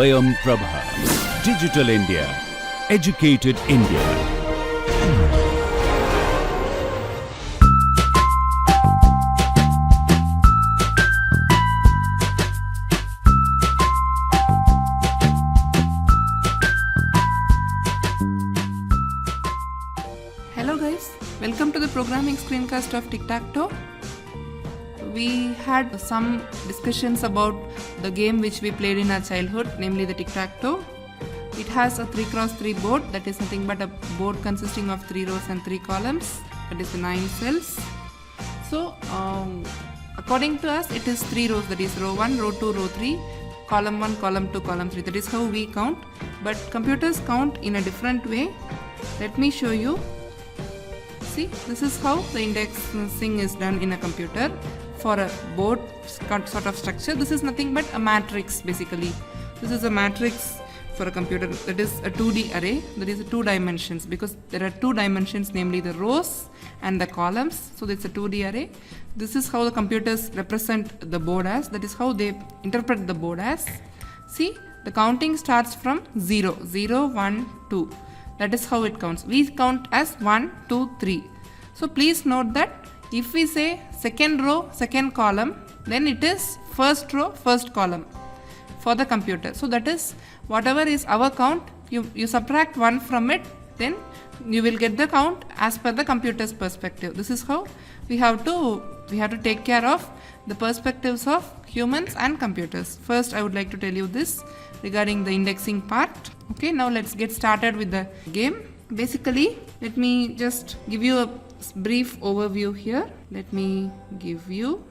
Swayam Prabha. Digital India. Educated India. Hello guys, welcome to the programming screencast of Tic Tac Toe. We had some discussions about the game which we played in our childhood, namely the Tic Tac Toe. It has a 3x3 board, that is nothing but a board consisting of 3 rows and 3 columns, that is the 9 cells. So according to us it is 3 rows, that is row 1, row 2, row 3, column 1, column 2, column 3. That is how we count, but computers count in a different way. Let me show you. See, this is how the indexing is done in a computer for a board sort of structure. This is nothing but a matrix basically. This is a matrix for a computer, that is a 2D array, that is 2 dimensions, because there are 2 dimensions, namely the rows and the columns. So it's a 2D array. This is how the computers represent the board as, that is how they interpret the board as. See, the counting starts from 0, 0, 1, 2. That is how it counts. We count as 1, 2, 3. So please note that if we say second row, second column, then it is first row, first column for the computer. So that is whatever is our count, you subtract 1 from it, then you will get the count as per the computer's perspective. This is how we have to take care of the perspectives of humans and computers. First, I would like to tell you this regarding the indexing part. Okay, now let's get started with the game. Basically, let me just give you a brief overview here. Let me give you.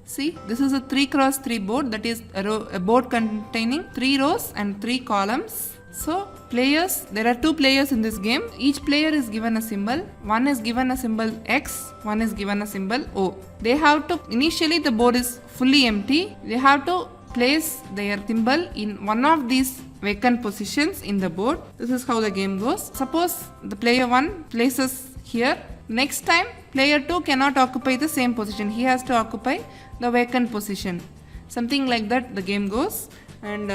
See, this is a 3x3 board, that is a board containing 3 rows and 3 columns. So players, there are 2 players in this game. Each player is given a symbol. One is given a symbol X, one is given a symbol O. They have to, initially the board is fully empty. They have to place their symbol in one of these vacant positions in the board. This is how the game goes. Suppose the player 1 places here. Next time player 2 cannot occupy the same position. He has to occupy the vacant position. Something like that the game goes. And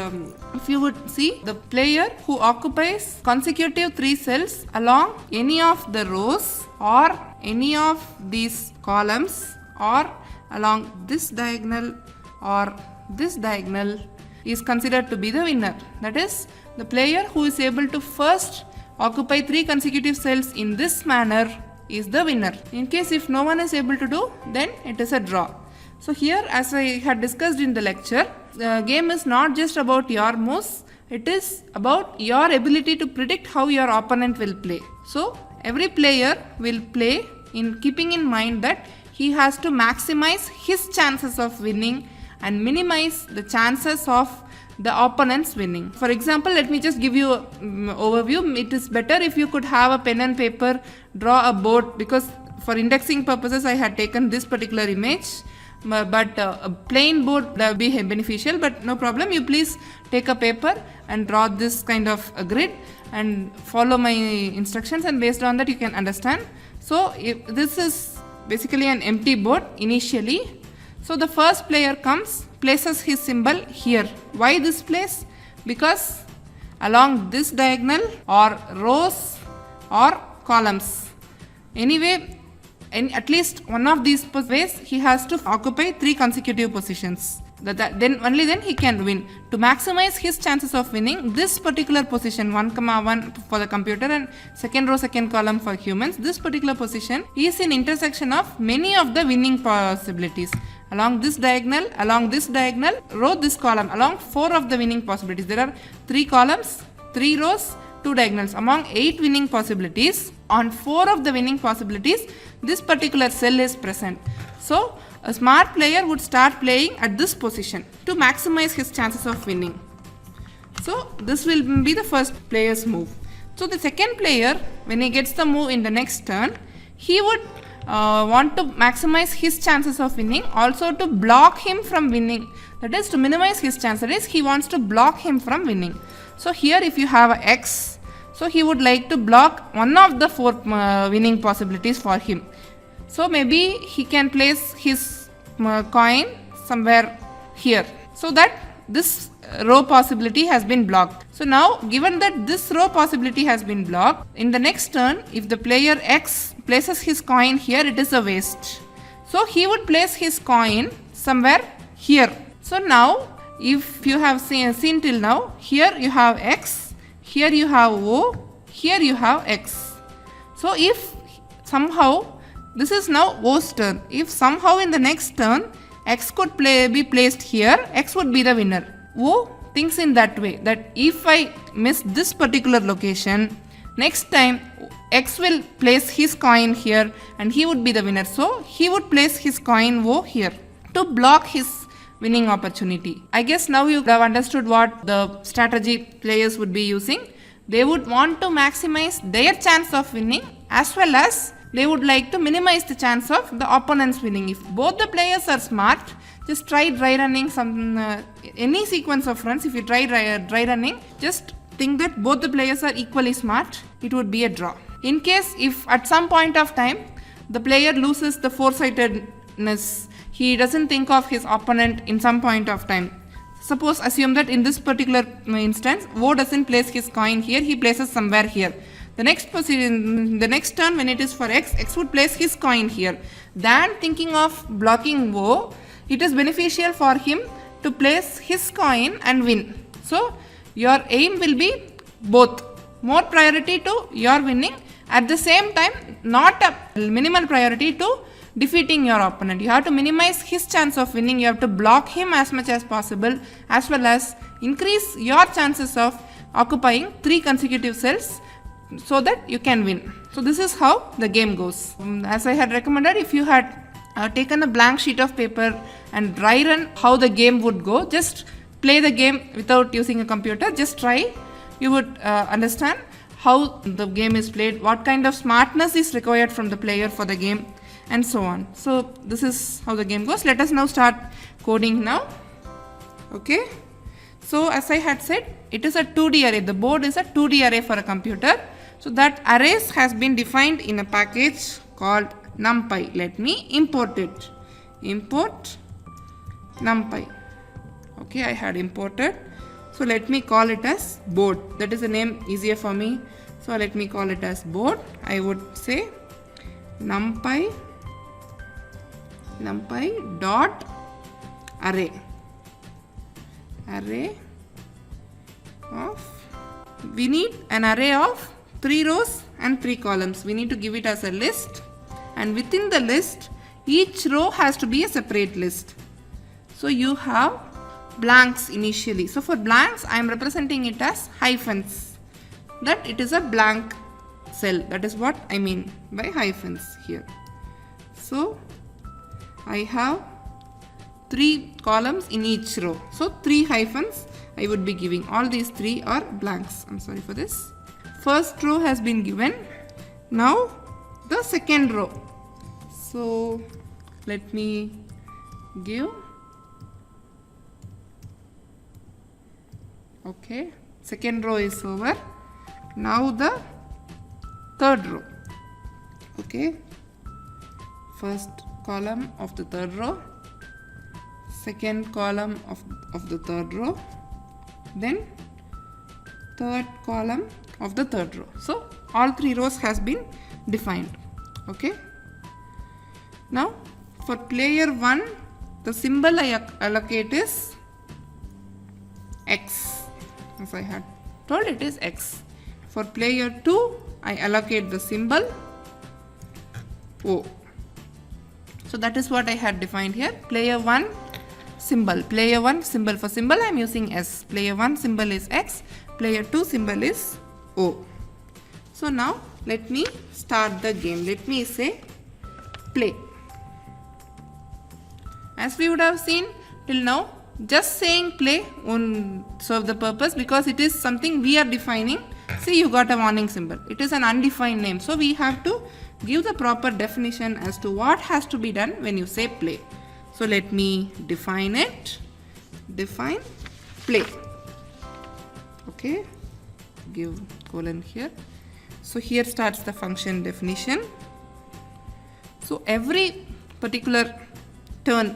if you would see, the player who occupies consecutive 3 cells along any of the rows or any of these columns or along this diagonal or this diagonal is considered to be the winner. That is, the player who is able to first occupy 3 consecutive cells in this manner is the winner. In case if no one is able to do, then it is a draw. So here, as I had discussed in the lecture, the game is not just about your moves, it is about your ability to predict how your opponent will play. So every player will play in keeping in mind that he has to maximize his chances of winning and minimize the chances of the opponent's winning. For example, let me just give you an overview. It is better if you could have a pen and paper, draw a board, because for indexing purposes I had taken this particular image. But a plain board would be beneficial, but no problem. You please take a paper and draw this kind of a grid and follow my instructions, and based on that you can understand. So if this is basically an empty board initially. So the first player comes, places his symbol here. Why this place? Because along this diagonal or rows or columns, anyway, in at least one of these ways he has to occupy 3 consecutive positions. Then only then he can win. To maximize his chances of winning, this particular position 1,1 for the computer and second row second column for humans, this particular position is in intersection of many of the winning possibilities. Along this diagonal, row this column, along 4 of the winning possibilities. There are 3 columns, 3 rows, 2 diagonals. Among 8 winning possibilities, on 4 of the winning possibilities, this particular cell is present. So a smart player would start playing at this position to maximize his chances of winning. So this will be the first player's move. So the second player, when he gets the move in the next turn, he would want to maximize his chances of winning, also to block him from winning. That is, to minimize his chance. That is, he wants to block him from winning. So here if you have a X, so he would like to block one of the 4 winning possibilities for him. So maybe he can place his coin somewhere here, so that this row possibility has been blocked. So now, given that this row possibility has been blocked, in the next turn, if the player X places his coin here, it is a waste. So he would place his coin somewhere here. So now, if you have seen till now, here you have X, here you have O, here you have X. So if somehow, this is now O's turn. If somehow in the next turn, X could be placed here, X would be the winner. O thinks in that way, that if I miss this particular location, next time X will place his coin here and he would be the winner. So he would place his coin O here to block his winning opportunity. I guess now you have understood what the strategy players would be using. They would want to maximize their chance of winning, as well as they would like to minimize the chance of the opponent's winning. If both the players are smart, just try dry running any sequence of runs. If you try dry running, just think that both the players are equally smart, it would be a draw. In case if at some point of time the player loses the foresightedness, he doesn't think of his opponent in some point of time. Suppose assume that in this particular instance, O doesn't place his coin here, he places somewhere here. The next turn when it is for X, X would place his coin here. Than thinking of blocking O, it is beneficial for him to place his coin and win. So your aim will be both. More priority to your winning, at the same time not a minimal priority to defeating your opponent. You have to minimize his chance of winning. You have to block him as much as possible, as well as increase your chances of occupying 3 consecutive cells so that you can win. So this is how the game goes. As I had recommended, if you had taken a blank sheet of paper and dry run how the game would go, just play the game without using a computer, just try. You would understand how the game is played, what kind of smartness is required from the player for the game, and so on. So this is how the game goes. Let us now start coding now. Okay. So as I had said, it is a 2D array. The board is a 2D array for a computer. So that arrays has been defined in a package called NumPy. Let me import it. Import NumPy. Okay, I had imported. So let me call it as board. That is a name easier for me. So let me call it as board. I would say NumPy dot array of, we need an array of 3 rows and 3 columns. We need to give it as a list, and within the list each row has to be a separate list. So you have blanks initially. So for blanks I am representing it as hyphens, that it is a blank cell. That is what I mean by hyphens here. So I have 3 columns in each row. So 3 hyphens I would be giving. All these 3 are blanks. I'm sorry for this. First row has been given. Now the second row. So let me give. Okay, second row is over. Now the third row. Okay, first column of the third row, second column of the third row, then third column of the third row. So all 3 rows has been defined. Okay, now for player 1, the symbol I allocate is X. As I had told, it is X. For player 2, I allocate the symbol O. So that is what I had defined here. Player 1 symbol. Player 1 symbol, for symbol I am using S. Player 1 symbol is X. Player 2 symbol is O. So now let me start the game. Let me say play. As we would have seen till now, just saying play won't serve the purpose, because it is something we are defining. See, you got a warning symbol. It is an undefined name. So we have to give the proper definition as to what has to be done when you say play. So let me define it. Define play. Okay. Give colon here. So here starts the function definition. So every particular turn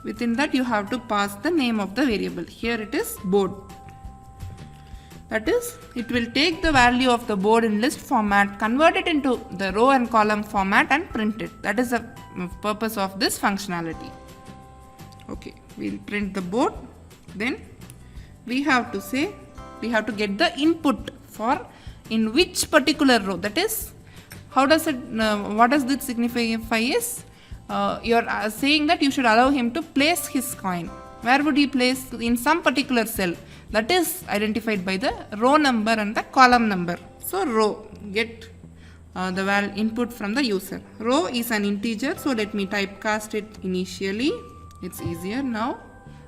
Within that you have to pass the name of the variable. Here it is board. That is, it will take the value of the board in list format, convert it into the row and column format and print it. That is the purpose of this functionality. Okay, we'll print the board. Then we have to get the input for in which particular row. That is, how does it, what does this signify is, you are saying that you should allow him to place his coin. Where would he place? In some particular cell that is identified by the row number and the column number. So row, get the input from the user. Row is an integer, so let me typecast it initially. It's easier now.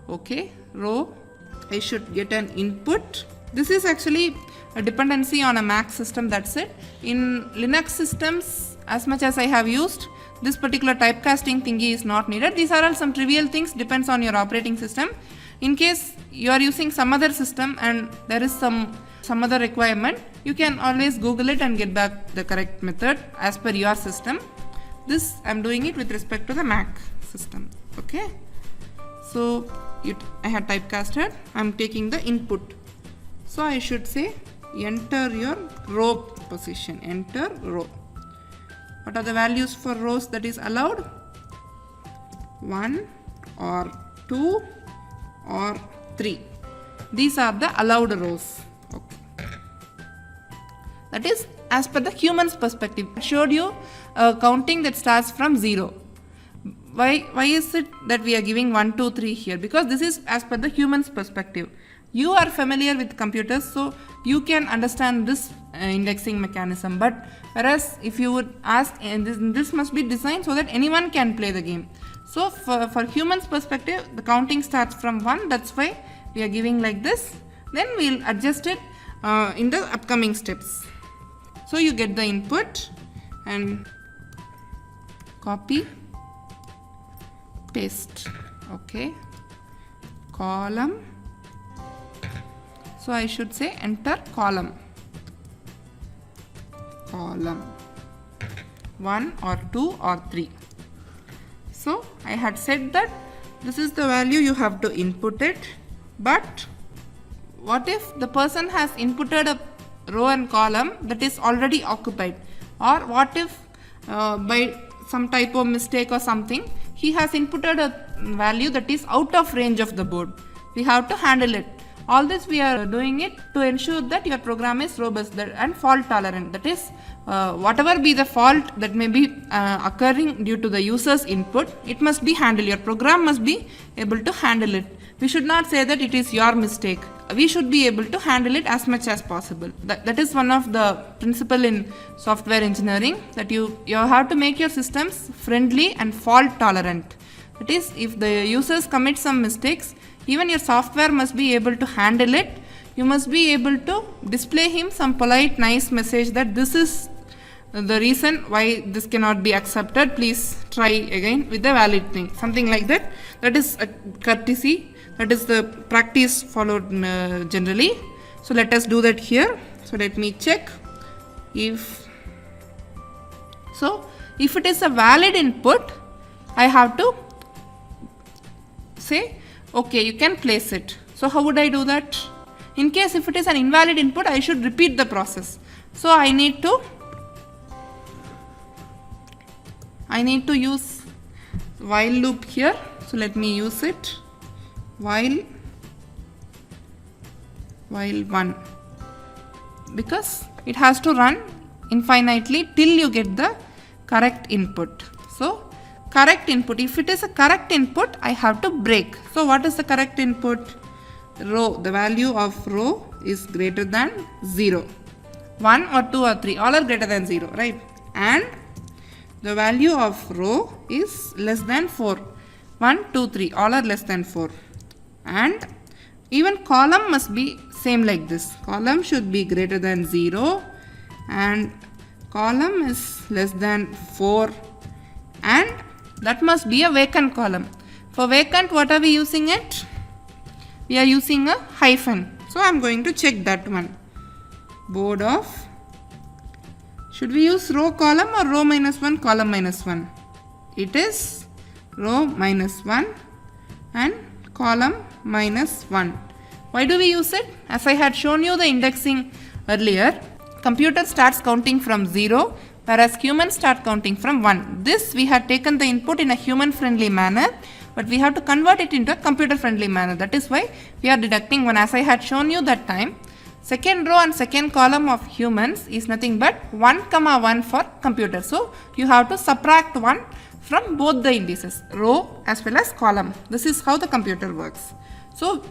Okay, row, I should get an input. This is actually a dependency on a Mac system, that's it. In Linux systems, as much as I have used, this particular typecasting thingy is not needed. These are all some trivial things, depends on your operating system. In case you are using some other system and there is some other requirement, you can always Google it and get back the correct method as per your system. This I am doing it with respect to the Mac system. Okay, so I had typecasted, I am taking the input. So I should say enter your row position, enter row. What are the values for rows that is allowed? 1 or 2 or 3. These are the allowed rows. Okay. That is as per the human's perspective. I showed you a counting that starts from 0. Why is it that we are giving 1, 2, 3 here? Because this is as per the human's perspective. You are familiar with computers, so you can understand this indexing mechanism. But whereas if you would ask, this must be designed so that anyone can play the game. So for humans perspective, the counting starts from 1. That's why we are giving like this. Then we'll adjust it in the upcoming steps. So you get the input and copy, paste. Okay, column. So I should say enter column. Column 1 or 2 or 3. So I had said that this is the value, you have to input it. But what if the person has inputted a row and column that is already occupied? Or what if by some typo mistake or something, he has inputted a value that is out of range of the board? We have to handle it. All this we are doing it to ensure that your program is robust and fault tolerant. That is, whatever be the fault that may be occurring due to the user's input, it must be handled. Your program must be able to handle it. We should not say that it is your mistake. We should be able to handle it as much as possible. That is one of the principle in software engineering, that you have to make your systems friendly and fault tolerant. That is, if the users commit some mistakes, even your software must be able to handle it. You must be able to display him some polite, nice message that this is the reason why this cannot be accepted. Please try again with the valid thing. Something like that. That is a courtesy. That is the practice followed generally. So let us do that here. So let me check if it is a valid input, I have to say okay, you can place it. So how would I do that? In case if it is an invalid input, I should repeat the process. So I need to use while loop here. So let me use it. While 1, because it has to run infinitely till you get the correct input. So correct input, if it is a correct input, I have to break. So what is the correct input? Row, the value of row is greater than 0. 1 or 2 or 3, all are greater than 0, right? And the value of row is less than 4. 1, 2, 3, all are less than 4. And even column must be same like this. Column should be greater than 0 and column is less than 4, and that must be a vacant column. For vacant, what are we using it? We are using a hyphen. So I am going to check that one. Board of, should we use row column or row minus 1 column minus 1? It is row minus 1 and column minus 1. Why do we use it? As I had shown you the indexing earlier, computer starts counting from 0, whereas humans start counting from 1. This we had taken the input in a human friendly manner, but we have to convert it into a computer friendly manner. That is why we are deducting 1. As I had shown you that time, second row and second column of humans is nothing but 1 comma 1 for computer. So you have to subtract 1 from both the indices, row as well as column. This is how the computer works. So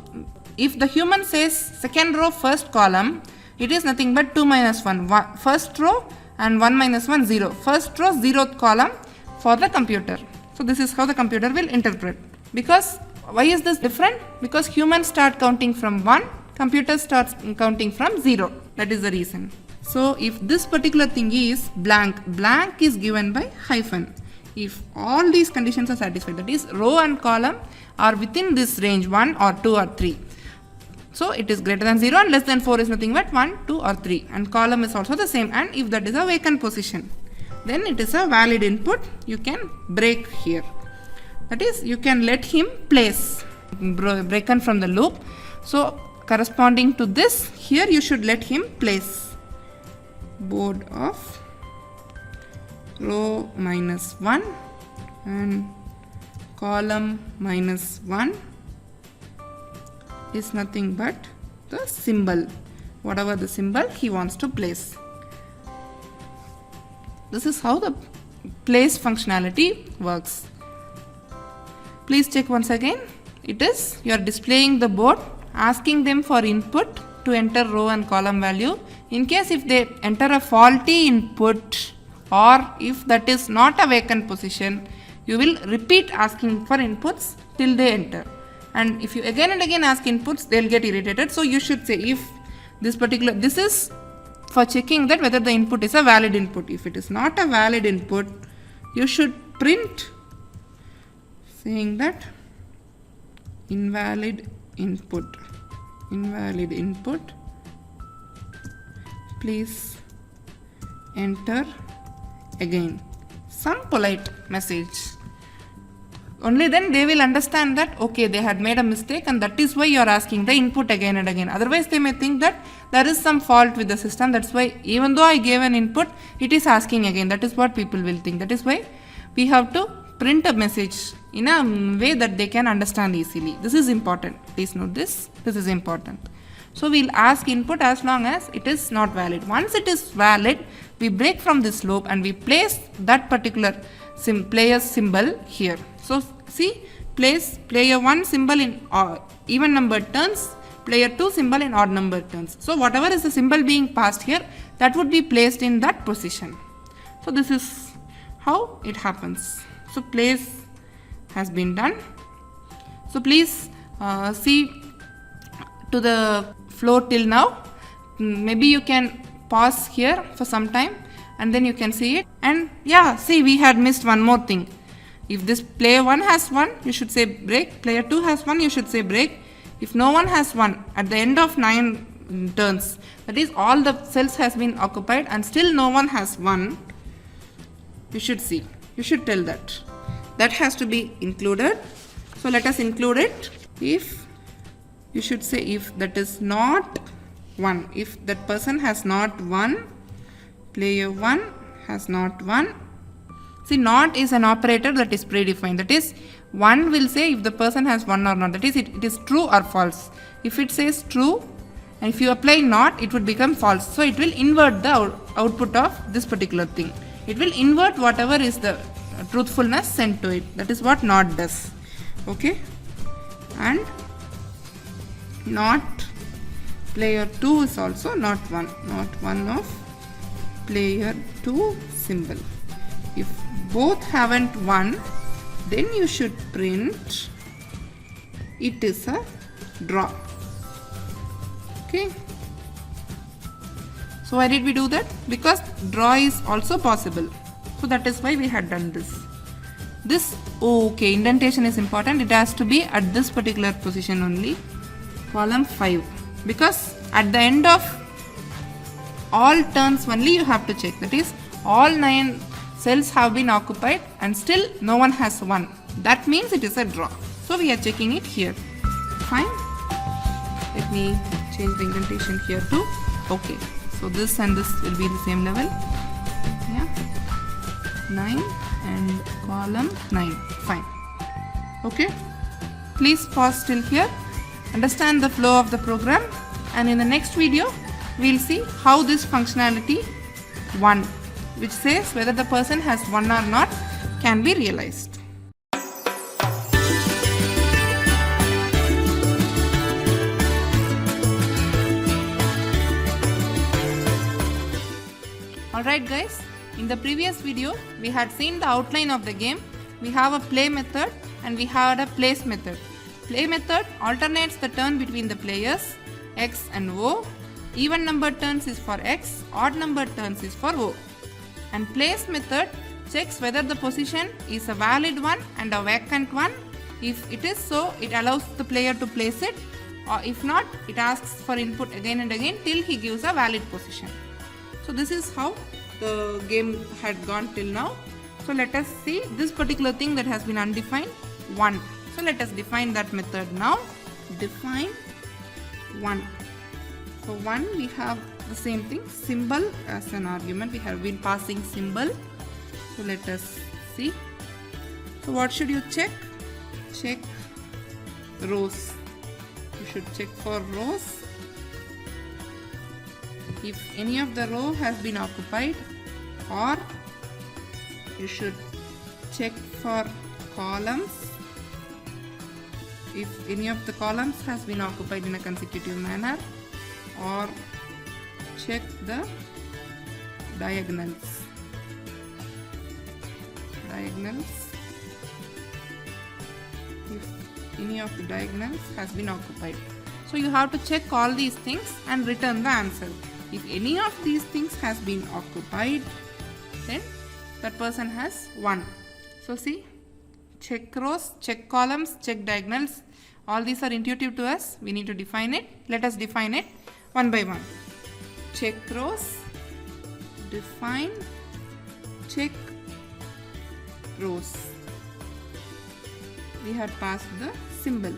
if the human says second row first column, it is nothing but 2 minus 1, first row and 1 minus 1 0. First row 0th column for the computer. So this is how the computer will interpret. Because why is this different? Because humans start counting from 1, computer starts counting from 0. That is the reason. So if this particular thing is blank, blank is given by hyphen. If all these conditions are satisfied, that is row and column are within this range 1 or 2 or 3. So it is greater than 0 and less than 4 is nothing but 1, 2 or 3, and column is also the same. And if that is a vacant position, then it is a valid input. You can break here. That is, you can let him place, broken from the loop. So corresponding to this, here you should let him place board of row minus 1 and column minus 1 is nothing but the symbol, whatever the symbol he wants to place. This is how the place functionality works. Please check once again. It is, you are displaying the board, asking them for input to enter row and column value. In case if they enter a faulty input, or if that is not a vacant position, you will repeat asking for inputs till they enter. And if you again and again ask inputs, they will get irritated. So you should say, if this particular, this is for checking that whether the input is a valid input. If it is not a valid input, you should print saying that invalid input, please enter again, some polite message. Only then they will understand that okay, they had made a mistake and that is why you are asking the input again and again. Otherwise they may think that there is some fault with the system, that's why even though I gave an input, it is asking again. That is what people will think. That is why we have to print a message in a way that they can understand easily. This is important. Please note this. This is important. So we'll ask input as long as it is not valid. Once it is valid, we break from this loop and we place that particular player's symbol here. So see, place player 1 symbol in even numbered turns, player 2 symbol in odd numbered turns. So whatever is the symbol being passed here, that would be placed in that position. So this is how it happens. So place has been done. So please see to the floor till now. Maybe you can pause here for some time and then you can see it. And yeah, see, we had missed one more thing. If this player 1 has 1, you should say break. Player 2 has 1, you should say break. If no one has 1, at the end of 9 turns, that is all the cells has been occupied and still no one has 1, you should see. You should tell that. That has to be included. So let us include it. If, you should say if that is not 1. If that person has not 1, player 1 has not 1. See, not is an operator that is predefined. That is, 1 will say if the person has 1 or not. That is, it is true or false. If it says true, and if you apply not, it would become false. So it will invert the output of this particular thing. It will invert whatever is the truthfulness sent to it. That is what not does. Okay. And not player 2 is also not 1. Not 1 of player 2 symbol. If both haven't 1, then you should print it is a draw. Okay. So why did we do that? Because draw is also possible. So that is why we had done this. This, okay, indentation is important. It has to be at this particular position only. Column 5. Because at the end of all turns only you have to check. That is, all 9 cells have been occupied and still no one has 1. That means it is a draw. So So we are checking it here. Fine. Let me change the indentation here too. Okay. So this and this will be the same level. Yeah. 9 and column 9. Fine. Okay. Please pause till here. Understand the flow of the program, and in the next video we will see how this functionality 1, which says whether the person has 1 or not, can be realized. Alright guys, in the previous video we had seen the outline of the game. We have a play method and we had a place method. Play method alternates the turn between the players X and O. Even number turns is for X, odd number turns is for O. And place method checks whether the position is a valid one and a vacant one. If it is so, it allows the player to place it, or if not, it asks for input again and again till he gives a valid position. So this is how the game had gone till now. So let us see this particular thing that has been undefined, 1. So let us define that method now. Define 1. For 1 we have the same thing, symbol as an argument. We have been passing symbol. So let us see. So what should you check? Check rows. You should check for rows. If any of the row has been occupied, or you should check for columns. If any of the columns has been occupied in a consecutive manner, or check the diagonals. If any of the diagonals has been occupied. So you have to check all these things and return the answer. If any of these things has been occupied, then that person has 1. So see, check rows, check columns, check diagonals. All these are intuitive to us. We need to define it. Let us define it one by one. Check rows, define, check rows. We have passed the symbol.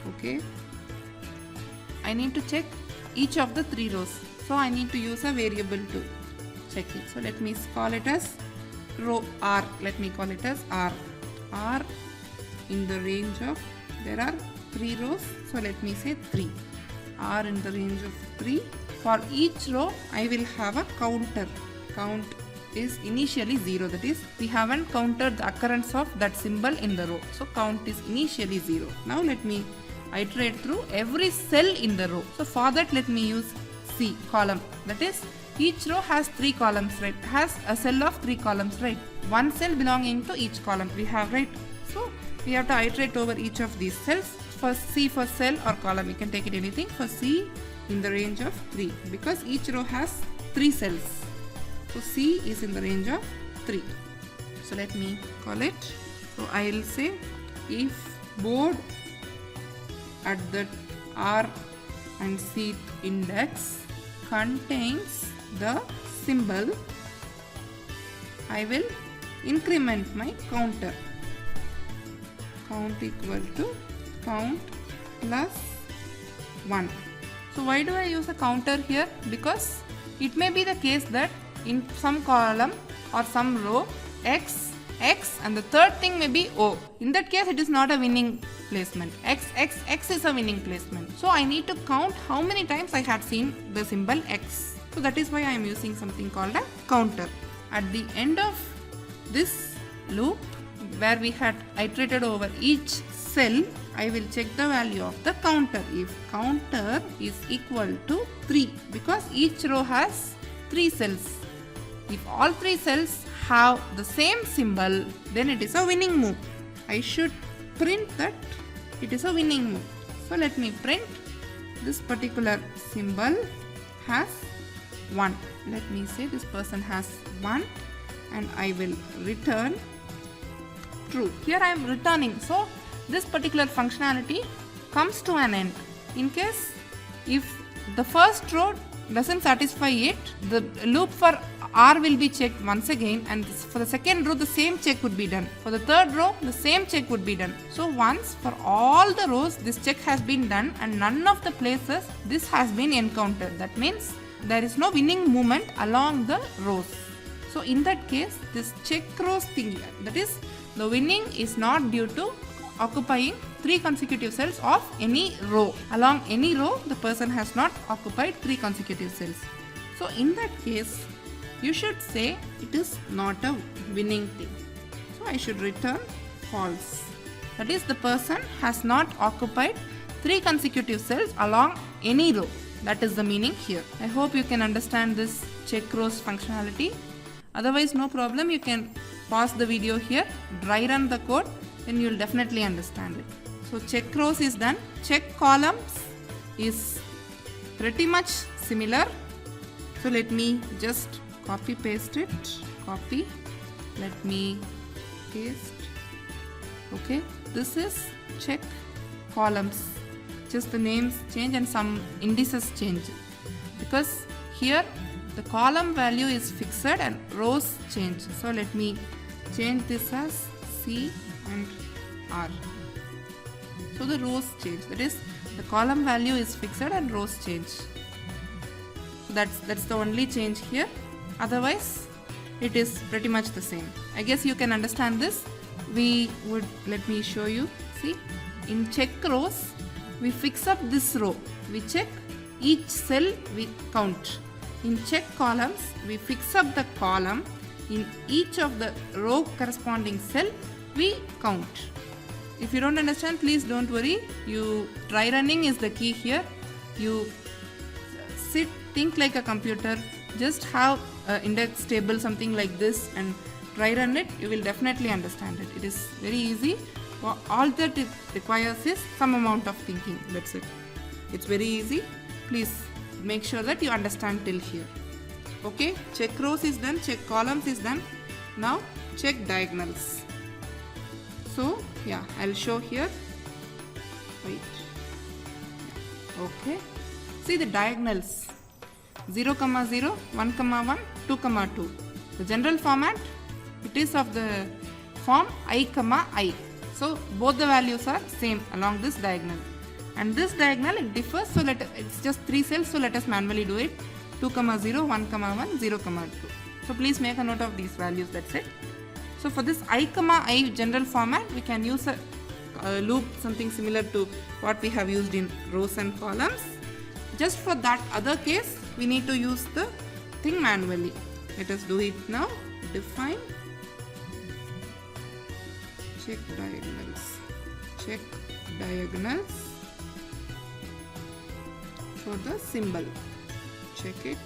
Okay. I need to check each of the 3 rows. So I need to use a variable to check it. So let me call it as row R. Let me call it as R. R in the range of, there are 3 rows. So let me say 3. R in the range of 3. For each row I will have a counter. Count is initially 0. That is, we haven't counted the occurrence of that symbol in the row. So count is initially 0. Now let me iterate through every cell in the row. So for that let me use C, column. That is, each row has 3 columns, right? Has a cell of 3 columns, right? One cell belonging to each column we have, right? So we have to iterate over each of these cells. For C, for cell or column, you can take it anything. For C in the range of 3, because each row has 3 cells. So C is in the range of 3. So let me call it. So I will say if board at the R and C index contains the symbol, I will increment my counter. Count equal to count plus 1. So why do I use a counter here? Because it may be the case that in some column or some row X, X and the third thing may be O. In that case it is not a winning placement. X is a winning placement. So I need to count how many times I had seen the symbol X. So that is why I am using something called a counter. At the end of this loop, where we had iterated over each cell, I will check the value of the counter. If counter is equal to 3, because each row has 3 cells. If all 3 cells have the same symbol, then it is a winning move. I should print that it is a winning move. So let me print this particular symbol has 1. Let me say this person has 1 and I will return true. Here I am returning. So this particular functionality comes to an end. In case if the first row doesn't satisfy it, the loop for R will be checked once again, and for the second row the same check would be done. For the third row the same check would be done. So once for all the rows this check has been done and none of the places this has been encountered. That means there is no winning movement along the rows. So in that case this check rows thing, that is the winning is not due to occupying 3 consecutive cells of any row. Along any row the person has not occupied 3 consecutive cells. So in that case you should say it is not a winning thing. So I should return false. That is the person has not occupied 3 consecutive cells along any row. That is the meaning here. I hope you can understand this check rows functionality. Otherwise no problem, you can pause the video here, dry run the code, then you will definitely understand it. So check rows is done. Check columns is pretty much similar. So let me just copy paste it. Copy. Let me paste. Okay. This is check columns. Just the names change and some indices change. Because here the column value is fixed and rows change. So let me change this as C and R. So the rows change. That is the column value is fixed and rows change. So that's the only change here. Otherwise it is pretty much the same. I guess you can understand this. Let me show you. See, in check rows we fix up this row. We check each cell, we count. In check columns we fix up the column. In each of the row corresponding cell we count. If you don't understand, please don't worry. You try running is the key here. You sit, think like a computer, just have index table something like this and try run it. You will definitely understand it. It is very easy. All that it requires is some amount of thinking. That's it. It's very easy. Please make sure that you understand till here. Okay, check rows is done, check columns is done. Now check diagonals. So yeah, I'll show here. Wait. Okay. See the diagonals. 0, 0, 1, 1, 2, 2. The general format, it is of the form I, I. So both the values are same along this diagonal. And this diagonal it differs, so it's just 3 cells, so let us manually do it. 2, 0, 1, 1, 0, 2. So please make a note of these values, that's it. So for this I, general format, we can use a loop, something similar to what we have used in rows and columns. Just for that other case, we need to use the thing manually. Let us do it now. Define check diagonals. Check diagonals for the symbol. Check it.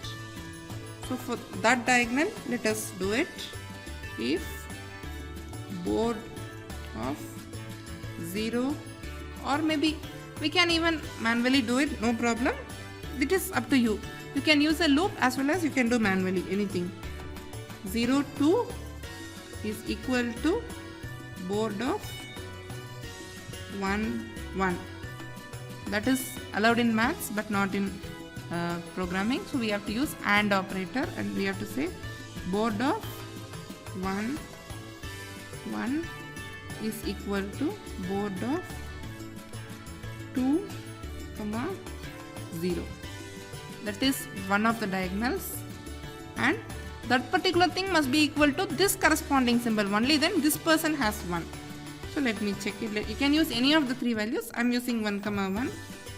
So for that diagonal, let us do it. If board of 0, or maybe we can even manually do it, no problem. It is up to you. You can use a loop as well as you can do manually, anything. 0, 2 is equal to board of 1, 1. That is allowed in maths but not in programming. So we have to use AND operator and we have to say board of 1, 1 is equal to board of 2, 0. That is one of the diagonals, and that particular thing must be equal to this corresponding symbol. Only then this person has 1. So let me check it. You can use any of the 3 values. I am using 1, 1.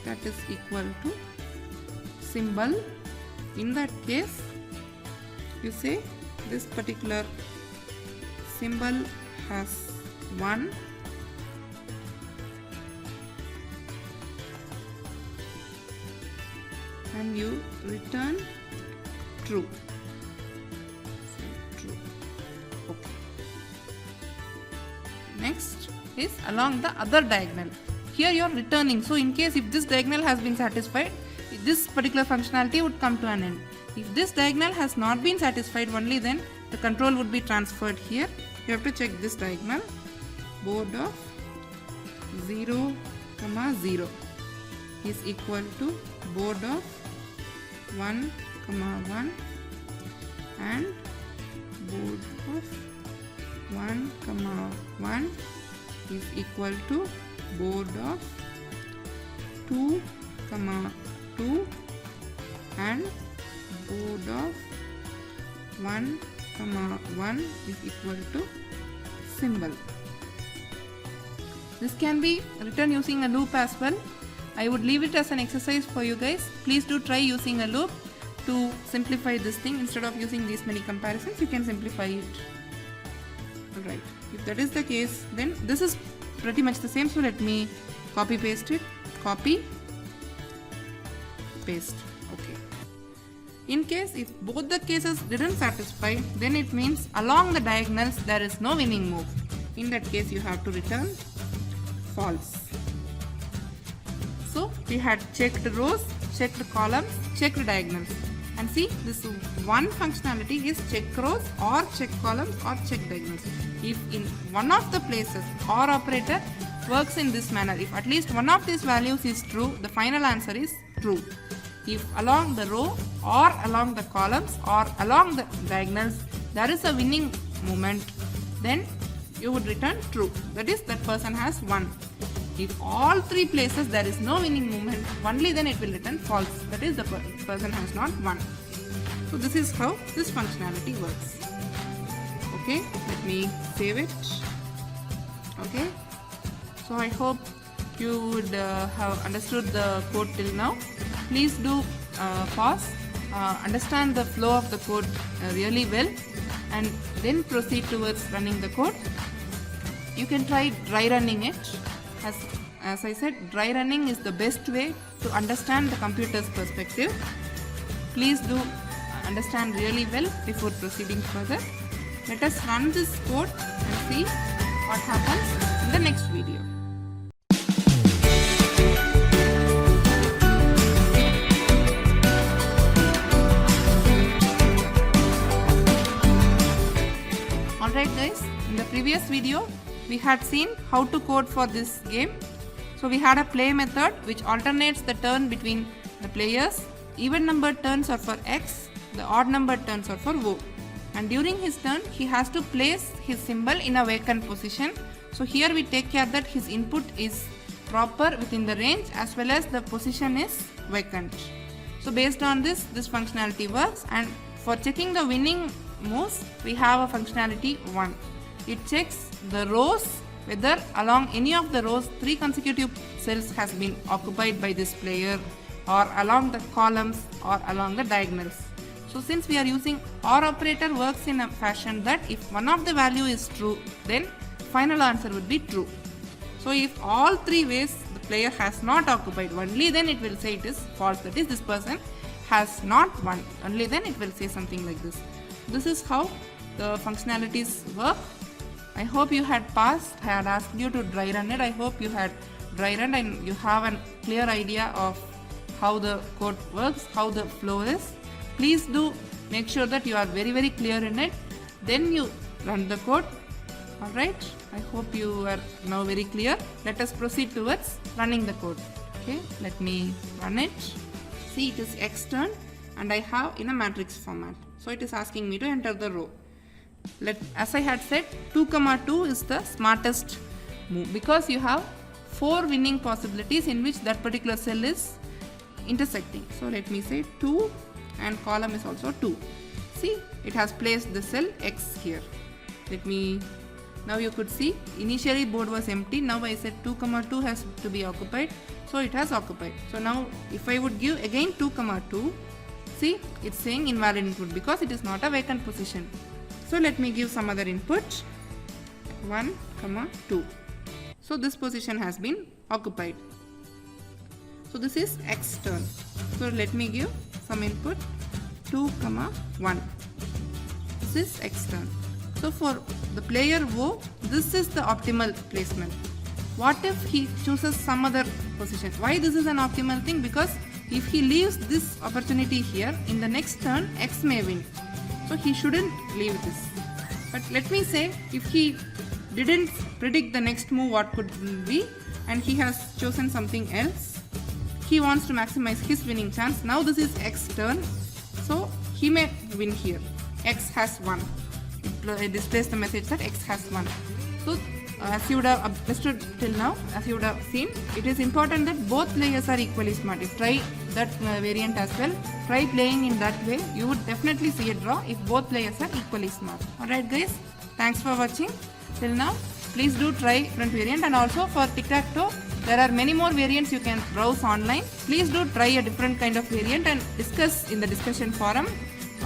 That is equal to symbol. In that case, you say this particular symbol has 1. And you return true. Say true. Okay. Next is along the other diagonal. Here you are returning. So in case if this diagonal has been satisfied, this particular functionality would come to an end. If this diagonal has not been satisfied, only then the control would be transferred here. You have to check this diagonal. Board of 0, 0 is equal to board of 1, 1, and board of 1, 1 is equal to board of 2, 2 and board of 1, 1 is equal to symbol. This can be written using a loop as well. I would leave it as an exercise for you guys. Please do try using a loop to simplify this thing. Instead of using these many comparisons, you can simplify it. Alright, if that is the case, then this is pretty much the same. So let me copy paste it. Copy, paste. Okay. In case if both the cases didn't satisfy, then it means along the diagonals there is no winning move. In that case, you have to return false. So we had checked rows, checked columns, checked diagonals. And see, this one functionality is check rows or check columns or check diagonals. If in one of the places OR operator works in this manner, if at least one of these values is true, the final answer is true. If along the row or along the columns or along the diagonals there is a winning movement, then you would return true. That is, that person has won. If all three places there is no winning movement, only then it will return false. That is, the person has not won. So this is how this functionality works. Okay, let me save it. Okay, so I hope you would have understood the code till now. Please do pause, understand the flow of the code really well, and then proceed towards running the code. You can try dry running it. As I said, dry running is the best way to understand the computer's perspective. Please do understand really well before proceeding further. Let us run this code and see what happens in the next video. Alright guys, in the previous video we had seen how to code for this game. So we had a play method which alternates the turn between the players. Even numbered turns are for X, the odd numbered turns are for O. And during his turn he has to place his symbol in a vacant position. So here we take care that his input is proper within the range as well as the position is vacant. So based on this functionality works, and for checking the winning moves we have a functionality 1. It checks the rows, whether along any of the rows 3 consecutive cells has been occupied by this player, or along the columns or along the diagonals. So since we are using OR operator works in a fashion that if one of the value is true, then final answer would be true. So if all 3 ways the player has not occupied, only then it will say it is false. That is, this person has not won. Only then it will say something like this. This is how the functionalities work. I hope you had passed. I had asked you to dry run it. I hope you had dry run and you have a clear idea of how the code works, how the flow is. Please do make sure that you are very clear in it. Then you run the code. Alright, I hope you are now very clear. Let us proceed towards running the code. Okay, let me run it. See, it is X turn and I have in a matrix format. So it is asking me to enter the row. As I had said, 2, 2 is the smartest move because you have 4 winning possibilities in which that particular cell is intersecting. So let me say 2 and column is also 2. See, it has placed the cell X here. Now you could see initially board was empty. Now I said 2, 2 has to be occupied. So it has occupied. So now if I would give again 2, 2, see, it's saying invalid input because it is not a vacant position. So let me give some other input, 1, 2. So this position has been occupied. So this is X turn. So let me give some input, 2, 1. This is X turn. So for the player O, this is the optimal placement. What if he chooses some other position? Why this is an optimal thing? Because if he leaves this opportunity here, in the next turn X may win. So he shouldn't leave this. But let me say if he didn't predict the next move what could be and he has chosen something else, he wants to maximize his winning chance. Now this is X turn, so he may win here. x has 1. It displays the message that x has 1. So as you would have understood till now, as you would have seen, it is important that both players are equally smart. If try that variant as well, try playing in that way, you would definitely see a draw if both players are equally smart. Alright guys, thanks for watching till now. Please do try different variant, and also for Tic Tac Toe, there are many more variants you can browse online. Please do try a different kind of variant and discuss in the discussion forum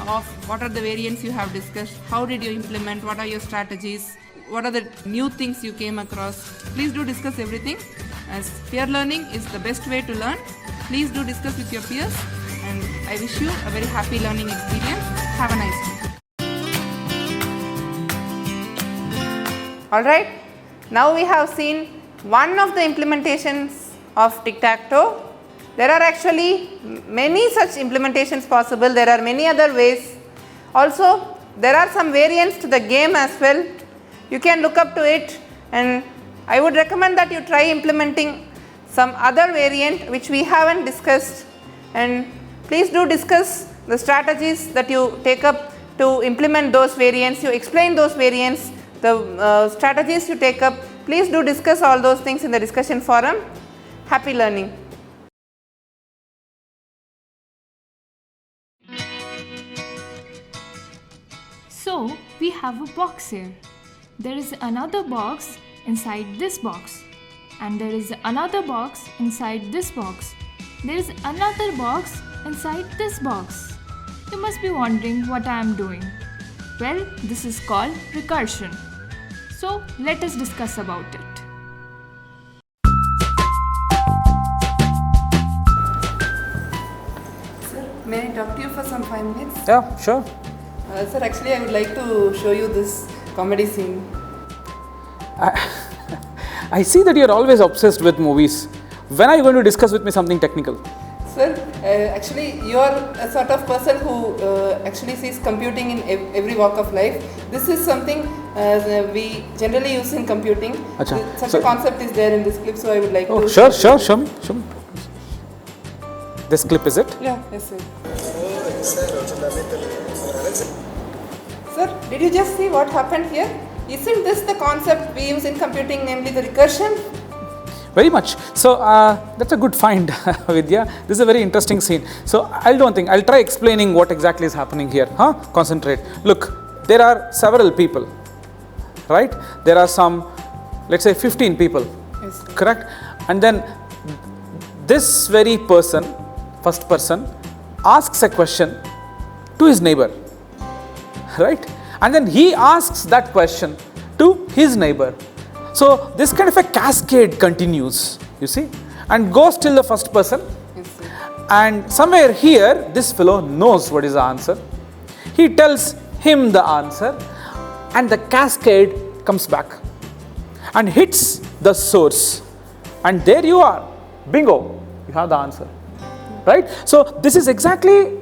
of what are the variants you have discussed, how did you implement, what are your strategies, what are the new things you came across. Please do discuss everything, as peer learning is the best way to learn. Please do discuss with your peers, and I wish you a very happy learning experience. Have a nice day. Alright, now we have seen one of the implementations of Tic Tac Toe. There are actually many such implementations possible. There are many other ways. Also, there are some variants to the game as well. You can look up to it, and I would recommend that you try implementing some other variant which we haven't discussed, and please do discuss the strategies that you take up to implement those variants. You explain those variants, the strategies you take up. Please do discuss all those things in the discussion forum. Happy learning. So we have a box here. There is another box inside this box, and there is another box inside this box. There is another box inside this box. You must be wondering what I am doing. Well, this is called recursion. So let us discuss about it. Sir, may I talk to you for some 5 minutes? Yeah, sure. Sir, actually I would like to show you this comedy scene. I see that you're always obsessed with movies. When are you going to discuss with me something technical? Sir, actually you are a sort of person who actually sees computing in every walk of life. This is something we generally use in computing. Such a concept is there in this clip, so I would like to... Sure, show me. This clip, is it? Yeah, yes sir. Sir, did you just see what happened here? Isn't this the concept we use in computing, namely the recursion? Very much. So that's a good find, Vidya. This is a very interesting scene. So I'll do one thing. I'll try explaining what exactly is happening here. Concentrate. Look, there are several people, right? There are some, let's say 15 people, Yes, sir. correct? And then this very person, first person, asks a question to his neighbor, right? And then he asks that question to his neighbor. So this kind of a cascade continues, you see, and goes till the first person. Yes, sir. And somewhere here, this fellow knows what is the answer. He tells him the answer, and the cascade comes back and hits the source. And there you are, bingo, you have the answer. Right? So this is exactly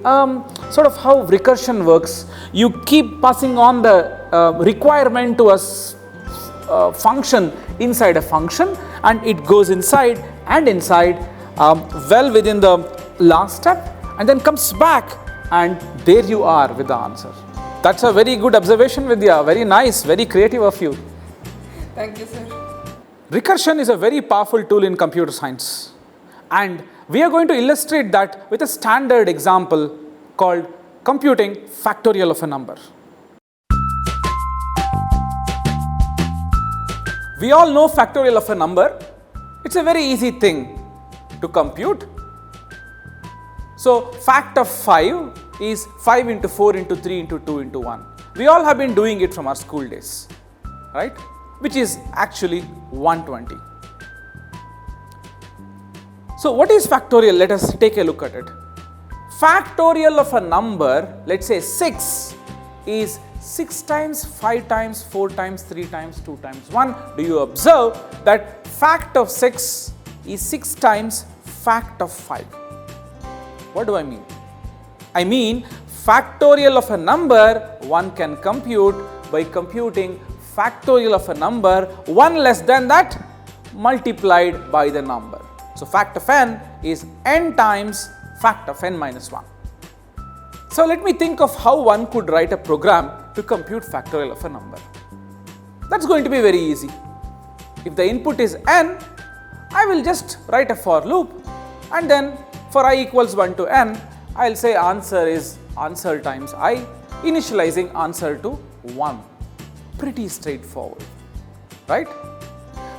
sort of how recursion works. You keep passing on the requirement to a function inside a function, and it goes inside and inside well within the last step, and then comes back, and there you are with the answer. That's a very good observation, Vidya. Very nice, very creative of you. Thank you, sir. Recursion is a very powerful tool in computer science, and we are going to illustrate that with a standard example called computing factorial of a number. We all know factorial of a number. It's a very easy thing to compute. So fact of 5 is 5 into 4 into 3 into 2 into 1. We all have been doing it from our school days, right? Which is actually 120. So what is factorial? Let us take a look at it. Factorial of a number, let's say 6, is 6 times, 5 times, 4 times, 3 times, 2 times 1. Do you observe that fact of 6 is 6 times fact of 5? What do I mean? I mean factorial of a number one can compute by computing factorial of a number 1 less than that multiplied by the number. So fact of n is n times fact of n minus 1. So let me think of how one could write a program to compute factorial of a number. That's going to be very easy. If the input is n, I will just write a for loop, and then for I equals 1 to n, I will say answer is answer times I, initializing answer to 1. Pretty straightforward, right?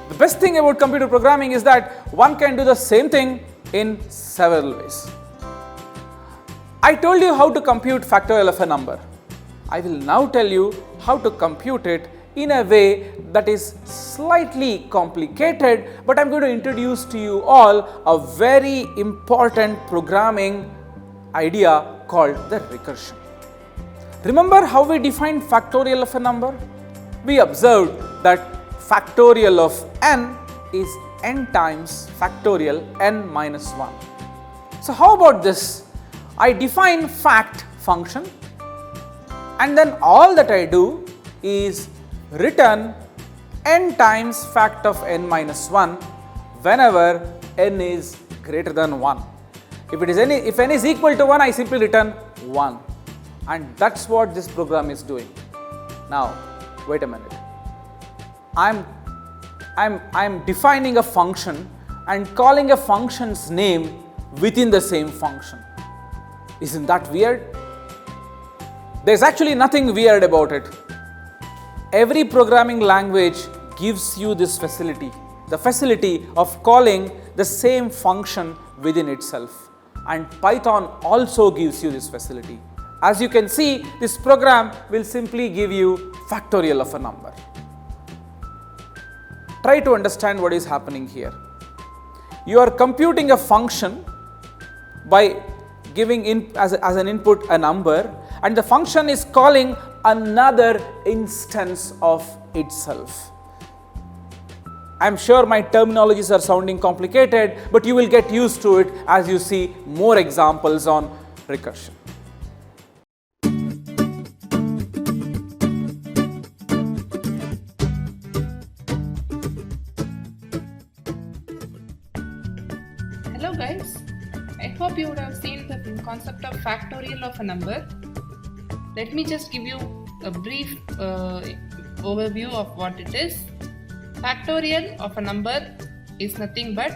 The best thing about computer programming is that one can do the same thing in several ways. I told you how to compute factorial of a number. I will now tell you how to compute it in a way that is slightly complicated, but I am going to introduce to you all a very important programming idea called the recursion. Remember how we defined factorial of a number? We observed that factorial of n is n times factorial n minus 1. So how about this? I define fact function, and then all that I do is return n times fact of n minus 1 whenever n is greater than 1. If n is equal to 1, I simply return 1, and that's what this program is doing. Now wait a minute. I'm defining a function and calling a function's name within the same function. Isn't that weird? There's actually nothing weird about it. Every programming language gives you this facility, the facility of calling the same function within itself, and Python also gives you this facility. As you can see, this program will simply give you factorial of a number. Try to understand what is happening here. You are computing a function by giving in as an input a number, and the function is calling another instance of itself. I am sure my terminologies are sounding complicated, but you will get used to it as you see more examples on recursion. Hello guys, I hope you would have seen the concept of factorial of a number. Let me just give you a brief overview of what it is. Factorial of a number is nothing but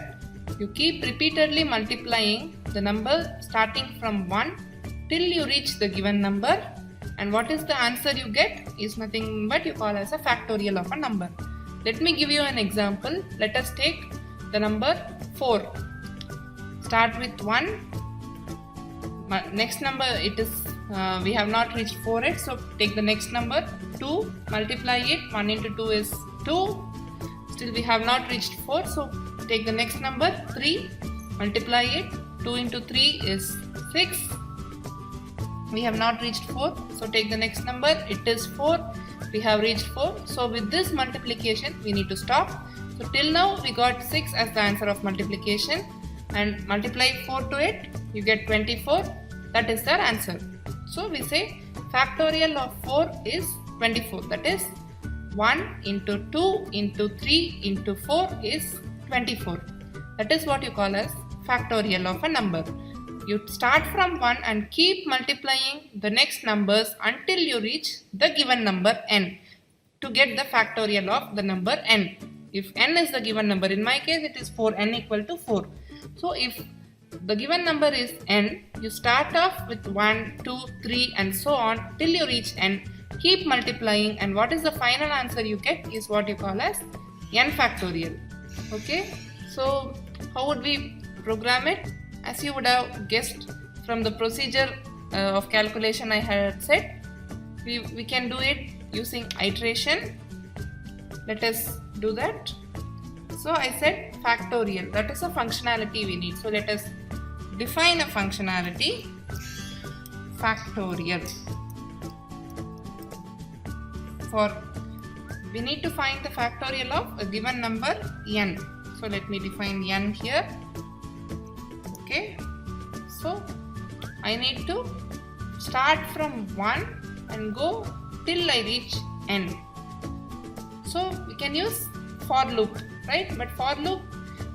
you keep repeatedly multiplying the number starting from 1 till you reach the given number, and what is the answer you get is nothing but you call as a factorial of a number. Let me give you an example. Let us take the number 4. Start with 1. Next number it is we have not reached 4 yet, so take the next number 2, multiply it. 1 into 2 is 2. Still we have not reached 4, so take the next number 3, multiply it. 2 into 3 is 6. We have not reached 4, so take the next number. It is 4. We have reached 4. So with this multiplication we need to stop. So till now we got 6 as the answer of multiplication, and multiply 4 to it, you get 24. That is their answer. So we say factorial of 4 is 24. That is 1 into 2 into 3 into 4 is 24. That is what you call as factorial of a number. You start from 1 and keep multiplying the next numbers until you reach the given number n to get the factorial of the number n. If n is the given number, in my case it is 4, n equal to 4. So if the given number is n, you start off with 1, 2, 3 and so on till you reach n. Keep multiplying, and what is the final answer you get is what you call as n factorial. Okay, so how would we program it? As you would have guessed from the procedure of calculation I had said, we can do it using iteration. Let us do that. So I said factorial, that is a functionality we need. So let us define a functionality, factorial. We need to find the factorial of a given number n. So let me define n here. Okay, so I need to start from 1 and go till I reach n. So we can use for loop, right? But for loop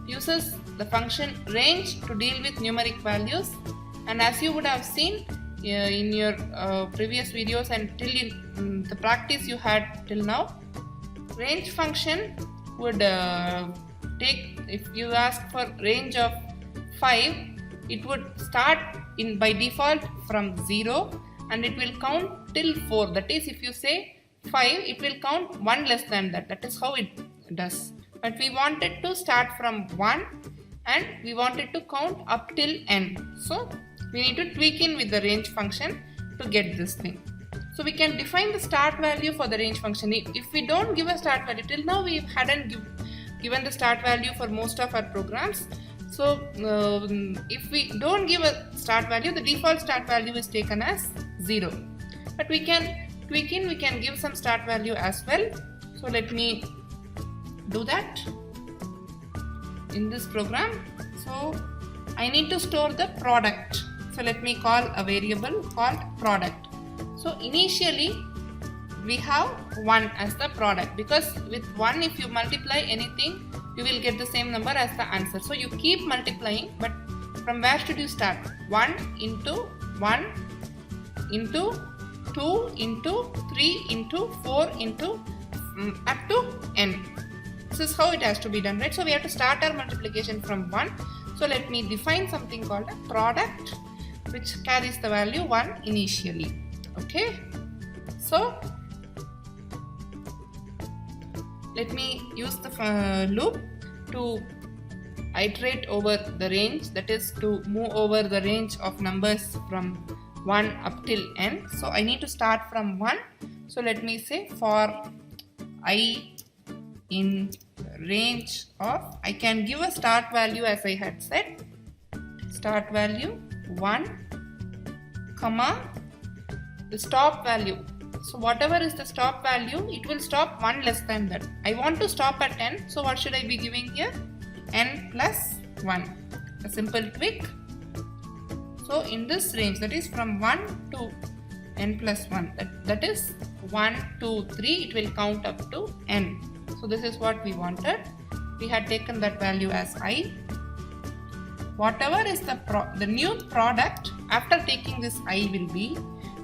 uses the function range to deal with numeric values, and as you would have seen, in your previous videos and till the practice you had till now, range function would take, if you ask for range of 5, it would start in by default from 0 and it will count till 4. That is, if you say 5, it will count 1 less than that. That is how it does. But we wanted to start from 1 and we wanted to count up till n. So we need to tweak in with the range function to get this thing. So we can define the start value for the range function. If we don't give a start value, till now we hadn't given the start value for most of our programs. So if we don't give a start value, the default start value is taken as 0. But we can tweak in, we can give some start value as well. So let me do that in this program. So I need to store the product. So let me call a variable called product. So initially we have 1 as the product, because with 1 if you multiply anything you will get the same number as the answer. So you keep multiplying, but from where should you start? 1 into 1 into 2 into 3 into 4 into up to n. This is how it has to be done, right? So we have to start our multiplication from 1. So let me define something called a product which carries the value 1 initially. Okay, so let me use the loop to iterate over the range, that is to move over the range of numbers from 1 up till n. So I need to start from 1. So let me say for I in range of, I can give a start value as I had said, start value 1 comma the stop value. So whatever is the stop value, it will stop 1 less than that. I want to stop at n, so what should I be giving here? N plus 1. A simple tweak. So in this range, that is from 1 to n plus 1, that is 1, 2, 3, it will count up to n. So this is what we wanted. We had taken that value as I. Whatever is the new product after taking this I will be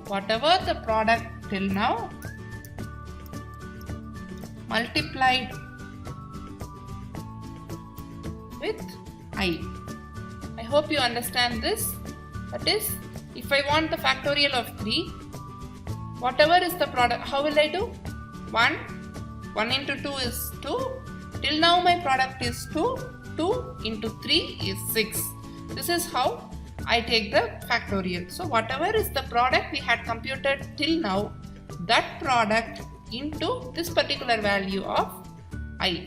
whatever the product till now multiplied with I. I hope you understand this. That is, if I want the factorial of 3, whatever is the product, how will I do? 1 into 2 is 2. Till now my product is 2. 2 into 3 is 6. This is how I take the factorial. So whatever is the product we had computed till now, that product into this particular value of I.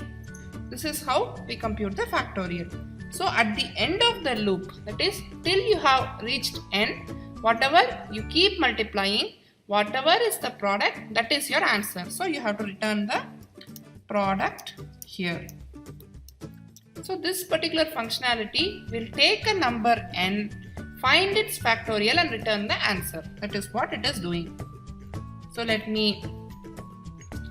This is how we compute the factorial. So at the end of the loop, that is till you have reached n, whatever you keep multiplying, whatever is the product, that is your answer. So you have to return the product here. So this particular functionality will take a number n, find its factorial and return the answer. That is what it is doing. So I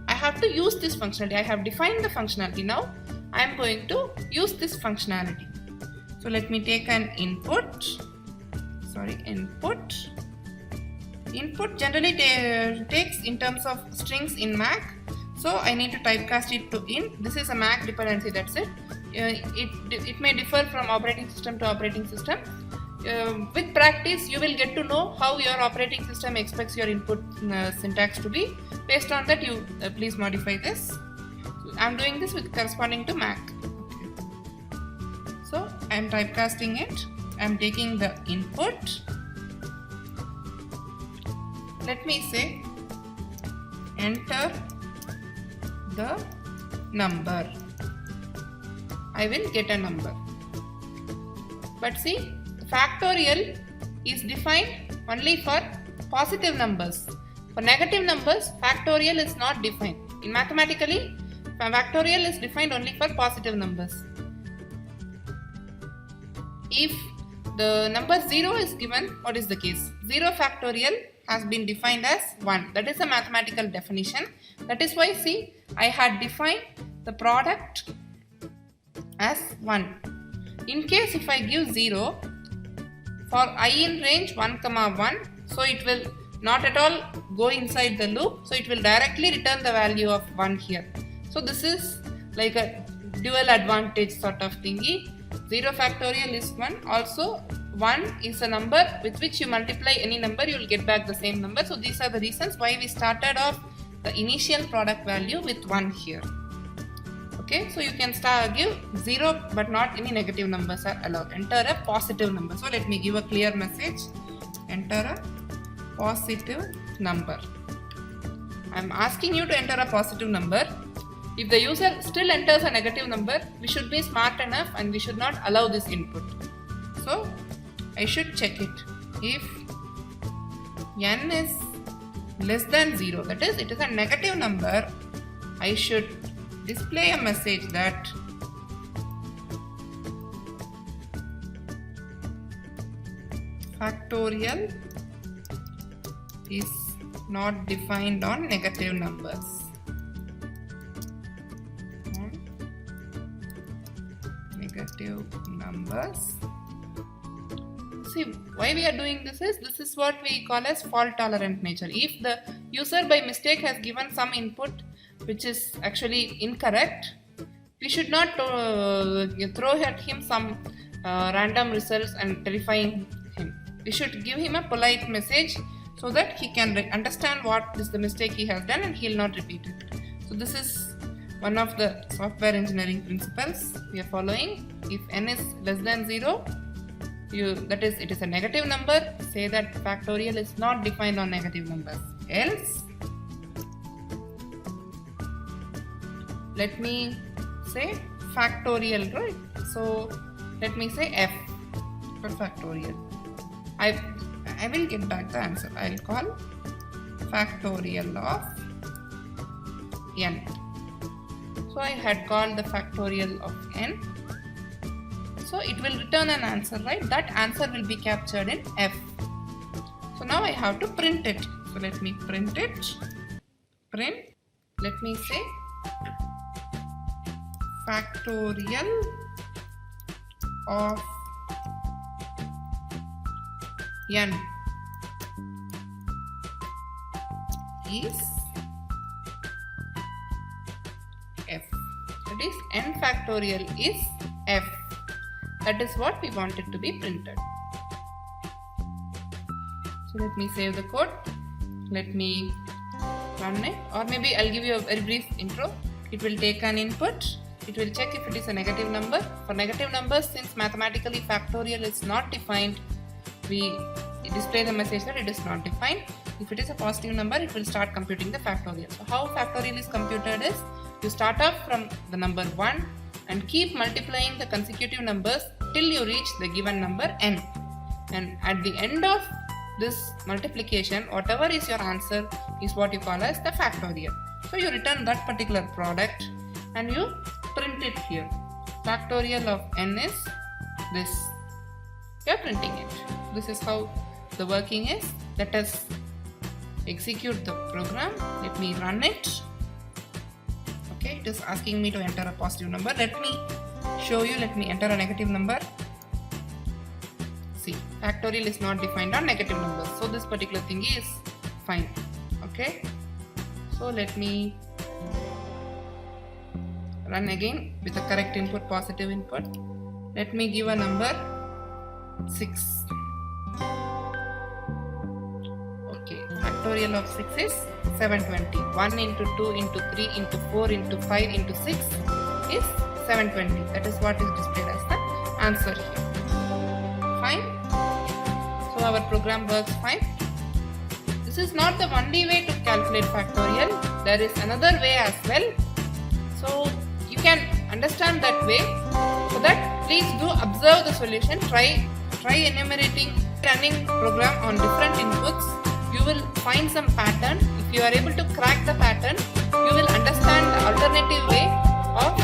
have to use this functionality. I have defined the functionality. Now I am going to use this functionality. So let me take an input. Input generally takes in terms of strings in Mac. So I need to typecast it to int. This is a Mac dependency, that's it. It may differ from operating system to operating system. With practice, you will get to know how your operating system expects your input syntax to be. Based on that, you please modify this. I am doing this with corresponding to Mac. Okay. So I am typecasting it. I am taking the input. Let me say enter the number. I will get a number. But see, the factorial is defined only for positive numbers. For negative numbers, factorial is not defined. In mathematically, factorial is defined only for positive numbers. If the number 0 is given, what is the case? 0 factorial has been defined as 1. That is a mathematical definition. That is why, see, I had defined the product as 1. In case if I give 0, for I in range 1, 1, So it will not at all go inside the loop. So it will directly return the value of 1 here. So this is like a dual advantage sort of thingy. 0 factorial is 1. Also 1 is a number with which you multiply any number, you will get back the same number. So these are the reasons why we started off the initial product value with 1 here. Okay, so you can give 0 but not any negative numbers are allowed. Enter a positive number. So let me give a clear message. Enter a positive number. I am asking you to enter a positive number. If the user still enters a negative number, we should be smart enough and we should not allow this input. So I should check it. If n is less than 0, that is, it is a negative number, I should display a message that factorial is not defined on negative numbers. Negative numbers. See, why we are doing this is what we call as fault tolerant nature. If the user by mistake has given some input which is actually incorrect, we should not throw at him some random results and terrifying him. We should give him a polite message so that he can understand what is the mistake he has done and he will not repeat it. So this is one of the software engineering principles we are following. If n is less than 0, that is, it is a negative number, say that factorial is not defined on negative numbers. Else, let me say factorial, right? So let me say f for factorial. I will get back the answer. I will call factorial of n. So I had called the factorial of n. So it will return an answer, right? That answer will be captured in f. So now I have to print it. So let me print it. Print. Let me say factorial of n is f. That is, n factorial is f. That is what we want it to be printed. So let me save the code. Let me run it, or maybe I'll give you a very brief intro. It will take an input. It will check if it is a negative number. For negative numbers, since mathematically factorial is not defined, we display the message that it is not defined. If it is a positive number, it will start computing the factorial. So how factorial is computed is, you start off from the number 1 and keep multiplying the consecutive numbers till you reach the given number n. And at the end of this multiplication, whatever is your answer is what you call as the factorial. So you return that particular product and you print it here. Factorial of n is this. You are printing it. This is how the working is. Let us execute the program. Let me run it. Okay, it is asking me to enter a positive number. Let me show you. Let me enter a negative number. See, factorial is not defined on negative numbers. So this particular thing is fine. Okay. So let me run again with the correct input, positive input. Let me give a number 6. Okay, factorial of 6 is 720. 1 into 2 into 3 into 4 into 5 into 6 is 720. That is what is displayed as the answer here. Fine. So our program works fine. This is not the only way to calculate factorial. There is another way as well. So you can understand that way. For that, please do observe the solution. Try enumerating, running program on different inputs. You will find some pattern. If you are able to crack the pattern, you will understand the alternative way of